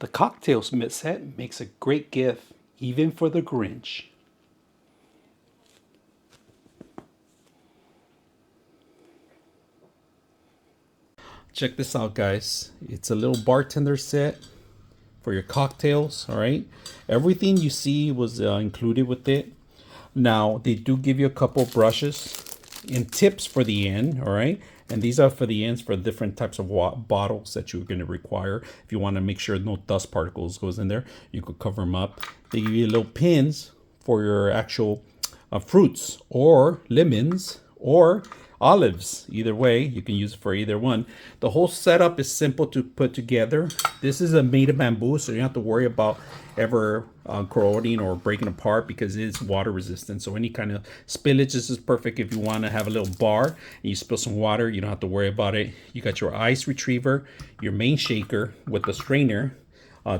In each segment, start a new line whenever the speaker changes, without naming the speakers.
The cocktail set makes a great gift, even for the Grinch. Check this out, guys. It's a little bartender set for your cocktails, all right? Everything you see was included with it. Now, they do give you a couple brushes and tips for the end, all right? And these are for the ends for different types of bottles that you're going to require. If you want to make sure no dust particles goes in there, you could cover them up. They give you little pins for your actual fruits or lemons or olives. Either way, you can use it for either one. The whole setup is simple to put together. This is made of bamboo, so you don't have to worry about ever corroding or breaking apart because it is water resistant. So any kind of spillage, this is perfect if you want to have a little bar and you spill some water, you don't have to worry about it. You got your ice retriever, your main shaker with the strainer,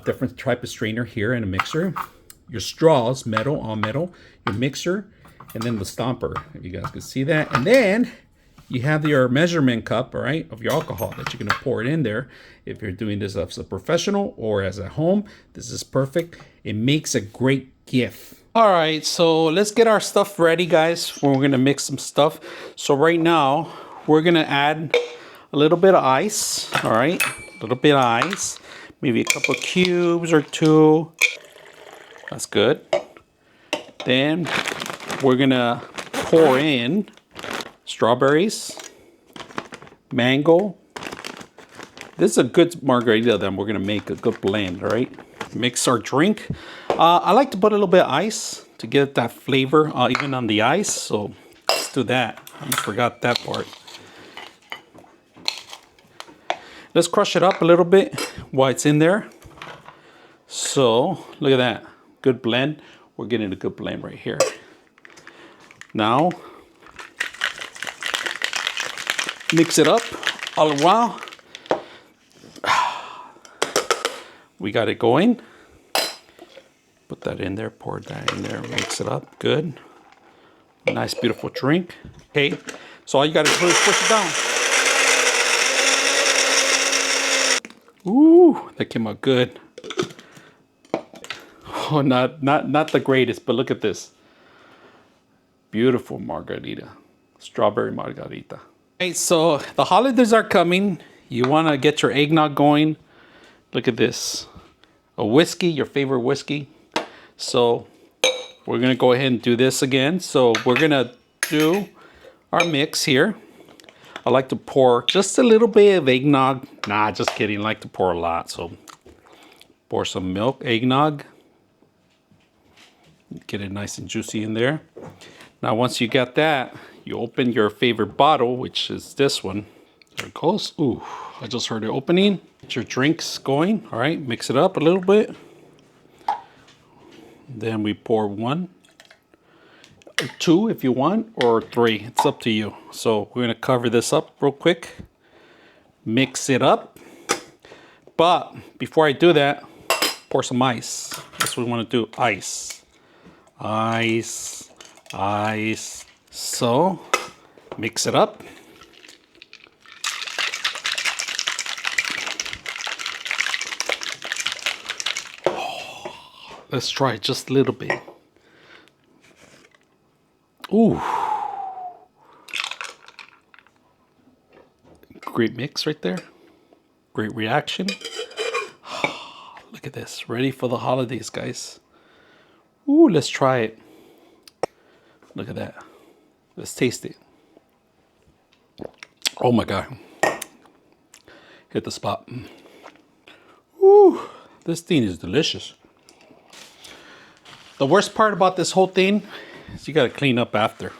different type of strainer here and a mixer, your straws, metal, all metal, your mixer, and then the stomper, if you guys can see that. And then you have your measurement cup, all right, of your alcohol that you're going to pour it in there. If you're doing this as a professional or as a home, this is perfect. It makes a great gift. All right, so let's get our stuff ready, guys. We're going to mix some stuff. So right now, we're going to add a little bit of ice, all right, a little bit of ice, maybe a couple of cubes or two. That's good. Then we're going to pour in strawberries, mango. This is a good margarita that we're gonna make a good blend, all right? Mix our drink. I like to put a little bit of ice to get that flavor even on the ice. So let's do that. I forgot that part. Let's crush it up a little bit while it's in there. So look at that, good blend. We're getting a good blend right here. Now, mix it up all the while. We got it going. Put that in there, pour that in there, mix it up, good. Nice, beautiful drink. Okay, so all you gotta do is push it down. Ooh, that came out good. Oh, not the greatest, but look at this. Beautiful margarita, strawberry margarita. Okay, so the holidays are coming. You want to get your eggnog going. Look at this. A whiskey, your favorite whiskey. So we're going to go ahead and do this again. So we're going to do our mix here. I like to pour just a little bit of eggnog. Nah, just kidding. I like to pour a lot. So pour some milk, eggnog. Get it nice and juicy in there. Now, once you got that, you open your favorite bottle, which is this one. There it goes. Ooh, I just heard it opening. Get your drinks going. All right, mix it up a little bit. Then we pour one, or two if you want, or three. It's up to you. So we're gonna cover this up real quick. Mix it up. But before I do that, pour some ice. That's what we wanna do, ice. Ice, ice. So, mix it up. Let's try just a little bit. Ooh. Great mix right there. Great reaction. Look at this. Ready for the holidays, guys. Ooh, let's try it. Look at that. Let's taste it. Oh my God. Hit the spot. Ooh, this thing is delicious. The worst part about this whole thing is you gotta clean up after.